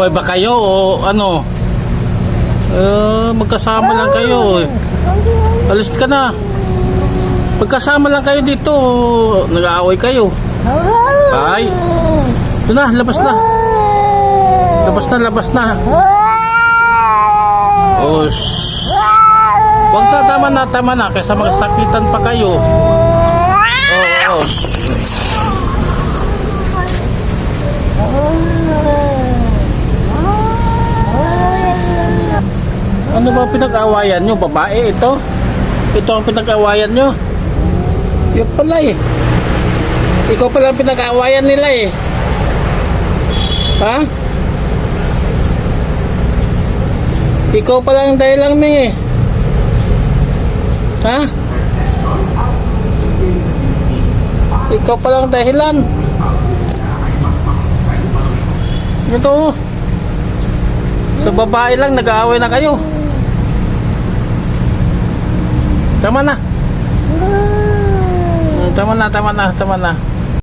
Nag-aaway ba kayo o ano? Magkasama lang kayo. Alis ka na. Magkasama lang kayo dito. Nag-aaway kayo. Ay. Doon na, labas na. Labas na, labas na. Oh, huwag ka, tama na. Kaysa magsakitan pa kayo. Oh. Ano ba pinag-awayan nyo? Babae ito? Ito ang pinag-awayan nyo? Yun pala eh. Ikaw pala ang pinag-awayan nila eh. Ha? Ikaw pala ang dahilan mo eh. Ha? Ikaw pala ang dahilan. Ito. Sa babae lang nag-aaway na kayo. Tama na. Tama na.